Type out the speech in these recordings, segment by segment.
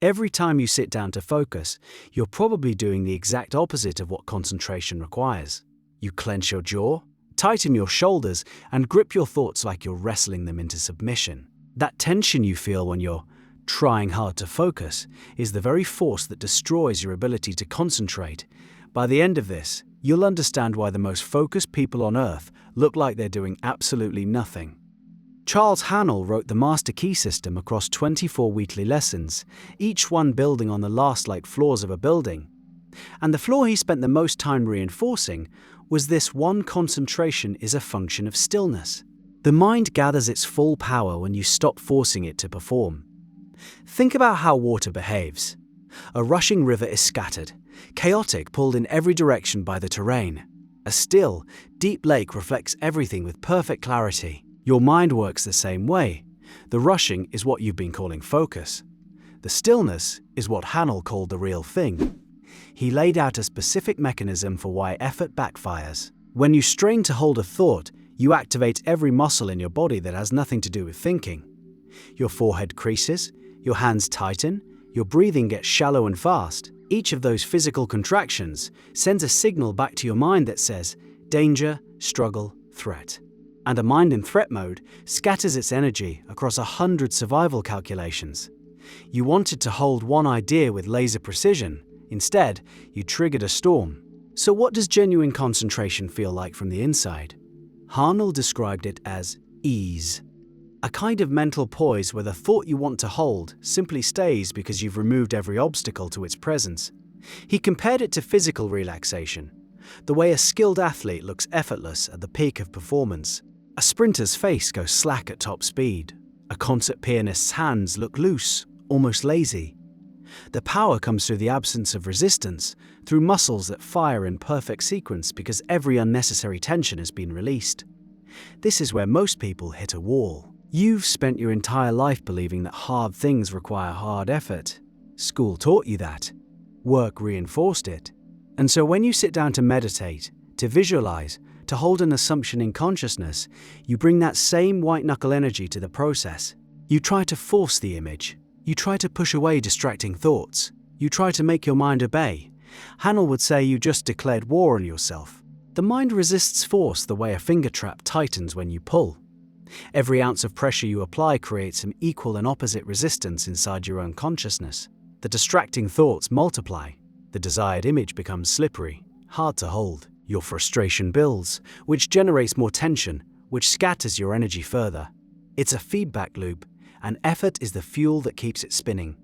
Every time you sit down to focus, you're probably doing the exact opposite of what concentration requires. You clench your jaw, tighten your shoulders, and grip your thoughts like you're wrestling them into submission. That tension you feel when you're trying hard to focus is the very force that destroys your ability to concentrate. By the end of this, you'll understand why the most focused people on Earth look like they're doing absolutely nothing. Charles Haanel wrote the Master Key System across 24 weekly lessons, each one building on the last like floors of a building. And the flaw he spent the most time reinforcing was this: one, concentration is a function of stillness. The mind gathers its full power when you stop forcing it to perform. Think about how water behaves. A rushing river is scattered, chaotic, pulled in every direction by the terrain. A still, deep lake reflects everything with perfect clarity. Your mind works the same way. The rushing is what you've been calling focus. The stillness is what Haanel called the real thing. He laid out a specific mechanism for why effort backfires. When you strain to hold a thought, you activate every muscle in your body that has nothing to do with thinking. Your forehead creases, your hands tighten, your breathing gets shallow and fast. Each of those physical contractions sends a signal back to your mind that says danger, struggle, threat. And a mind in threat mode scatters its energy across 100 survival calculations. You wanted to hold one idea with laser precision. Instead, you triggered a storm. So what does genuine concentration feel like from the inside? Haanel described it as ease. A kind of mental poise where the thought you want to hold simply stays because you've removed every obstacle to its presence. He compared it to physical relaxation, the way a skilled athlete looks effortless at the peak of performance. A sprinter's face goes slack at top speed. A concert pianist's hands look loose, almost lazy. The power comes through the absence of resistance, through muscles that fire in perfect sequence because every unnecessary tension has been released. This is where most people hit a wall. You've spent your entire life believing that hard things require hard effort. School taught you that. Work reinforced it. And so when you sit down to meditate, to visualize, to hold an assumption in consciousness, you bring that same white-knuckle energy to the process. You try to force the image. You try to push away distracting thoughts. You try to make your mind obey. Haanel would say you just declared war on yourself. The mind resists force the way a finger trap tightens when you pull. Every ounce of pressure you apply creates some equal and opposite resistance inside your own consciousness. The distracting thoughts multiply. The desired image becomes slippery, hard to hold. Your frustration builds, which generates more tension, which scatters your energy further. It's a feedback loop, and effort is the fuel that keeps it spinning.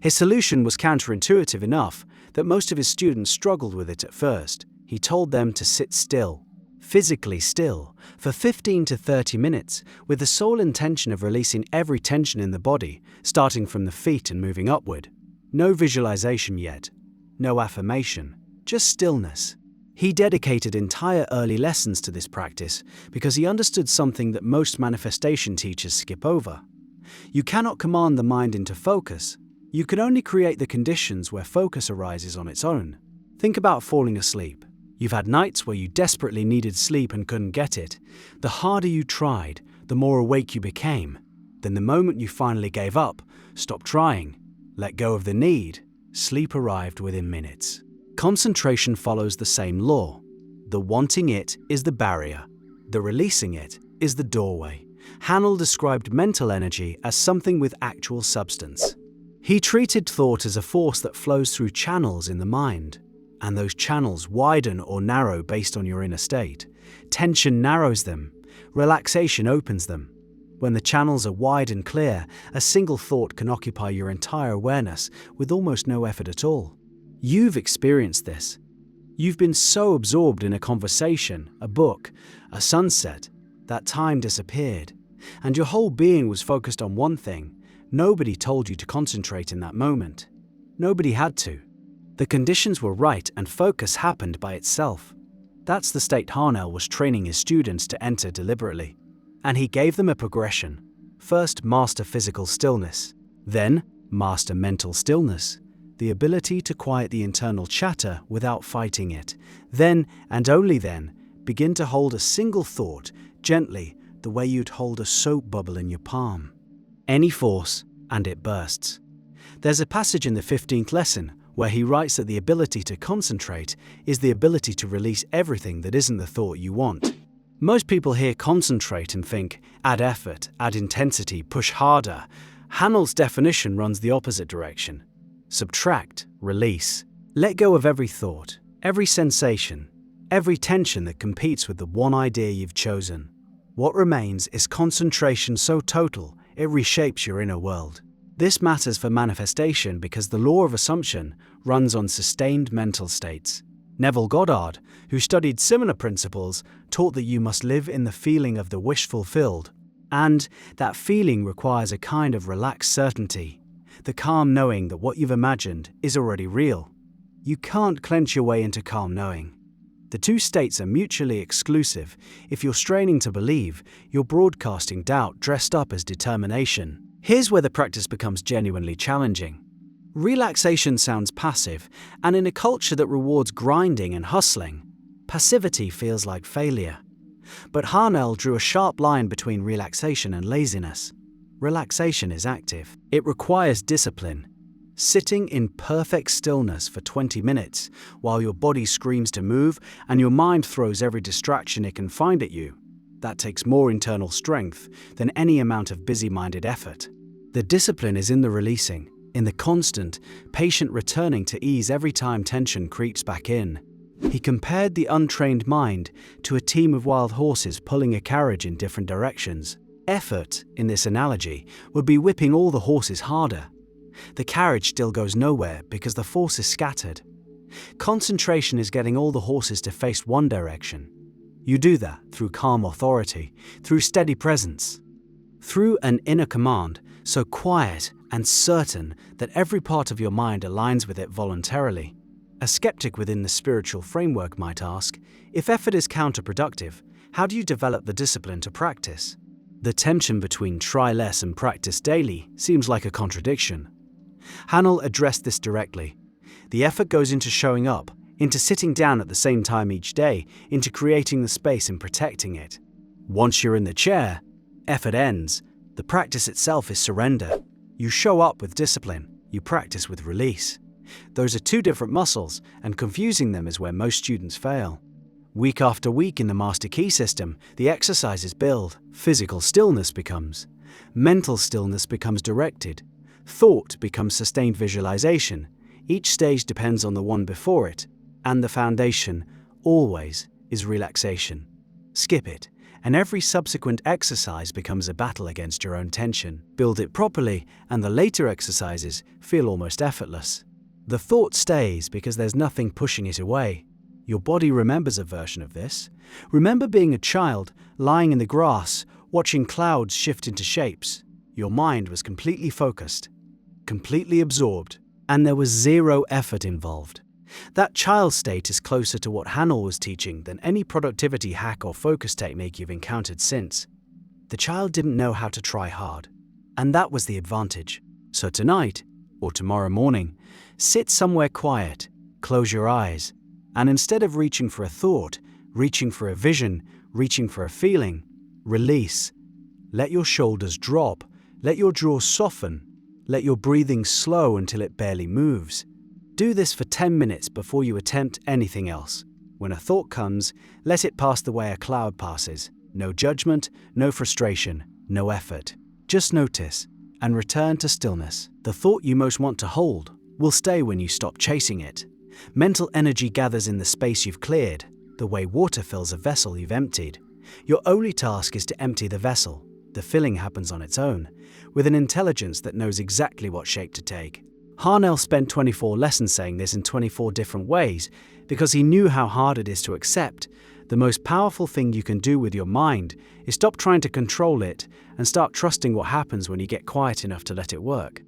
His solution was counterintuitive enough that most of his students struggled with it at first. He told them to sit still, physically still, for 15 to 30 minutes, with the sole intention of releasing every tension in the body, starting from the feet and moving upward. No visualization yet, no affirmation, just stillness. He dedicated entire early lessons to this practice because he understood something that most manifestation teachers skip over. You cannot command the mind into focus. You can only create the conditions where focus arises on its own. Think about falling asleep. You've had nights where you desperately needed sleep and couldn't get it. The harder you tried, the more awake you became. Then the moment you finally gave up, stopped trying, let go of the need, sleep arrived within minutes. Concentration follows the same law. The wanting it is the barrier. The releasing it is the doorway. Haanel described mental energy as something with actual substance. He treated thought as a force that flows through channels in the mind, and those channels widen or narrow based on your inner state. Tension narrows them, relaxation opens them. When the channels are wide and clear, a single thought can occupy your entire awareness with almost no effort at all. You've experienced this. You've been so absorbed in a conversation, a book, a sunset, that time disappeared, and your whole being was focused on one thing. Nobody told you to concentrate in that moment. Nobody had to. The conditions were right and focus happened by itself. That's the state Haanel was training his students to enter deliberately. And he gave them a progression. First, master physical stillness. Then, master mental stillness. The ability to quiet the internal chatter without fighting it. Then, and only then, begin to hold a single thought, gently, the way you'd hold a soap bubble in your palm. Any force, and it bursts. There's a passage in the 15th lesson where he writes that the ability to concentrate is the ability to release everything that isn't the thought you want. Most people hear concentrate and think, add effort, add intensity, push harder. Haanel's definition runs the opposite direction. Subtract, release. Let go of every thought, every sensation, every tension that competes with the one idea you've chosen. What remains is concentration so total, it reshapes your inner world. This matters for manifestation because the law of assumption runs on sustained mental states. Neville Goddard, who studied similar principles, taught that you must live in the feeling of the wish fulfilled, and that feeling requires a kind of relaxed certainty, the calm knowing that what you've imagined is already real. You can't clench your way into calm knowing. The two states are mutually exclusive. If you're straining to believe, you're broadcasting doubt dressed up as determination. Here's where the practice becomes genuinely challenging. Relaxation sounds passive, and in a culture that rewards grinding and hustling, passivity feels like failure. But Haanel drew a sharp line between relaxation and laziness. Relaxation is active. It requires discipline. Sitting in perfect stillness for 20 minutes while your body screams to move and your mind throws every distraction it can find at you. That takes more internal strength than any amount of busy-minded effort. The discipline is in the releasing, in the constant, patient returning to ease every time tension creeps back in. He compared the untrained mind to a team of wild horses pulling a carriage in different directions. Effort, in this analogy, would be whipping all the horses harder. The carriage still goes nowhere because the force is scattered. Concentration is getting all the horses to face one direction. You do that through calm authority, through steady presence, through an inner command so quiet and certain that every part of your mind aligns with it voluntarily. A skeptic within the spiritual framework might ask, if effort is counterproductive, how do you develop the discipline to practice? The tension between try less and practice daily seems like a contradiction. Haanel addressed this directly. The effort goes into showing up, into sitting down at the same time each day, into creating the space and protecting it. Once you're in the chair, effort ends. The practice itself is surrender. You show up with discipline. You practice with release. Those are two different muscles, and confusing them is where most students fail. Week after week in the Master Key system, the exercises build. Physical stillness becomes. Mental stillness becomes directed. Thought becomes sustained visualization. Each stage depends on the one before it, and the foundation, always, is relaxation. Skip it, and every subsequent exercise becomes a battle against your own tension. Build it properly, and the later exercises feel almost effortless. The thought stays because there's nothing pushing it away. Your body remembers a version of this. Remember being a child, lying in the grass, watching clouds shift into shapes. Your mind was completely focused, completely absorbed, and there was zero effort involved. That child state is closer to what Haanel was teaching than any productivity hack or focus technique you've encountered since. The child didn't know how to try hard, and that was the advantage. So tonight, or tomorrow morning, sit somewhere quiet, close your eyes, and instead of reaching for a thought, reaching for a vision, reaching for a feeling, release. Let your shoulders drop, let your jaw soften, let your breathing slow until it barely moves. Do this for 10 minutes before you attempt anything else. When a thought comes, let it pass the way a cloud passes. No judgment, no frustration, no effort. Just notice and return to stillness. The thought you most want to hold will stay when you stop chasing it. Mental energy gathers in the space you've cleared, the way water fills a vessel you've emptied. Your only task is to empty the vessel. The filling happens on its own, with an intelligence that knows exactly what shape to take. Haanel spent 24 lessons saying this in 24 different ways because he knew how hard it is to accept. The most powerful thing you can do with your mind is stop trying to control it and start trusting what happens when you get quiet enough to let it work.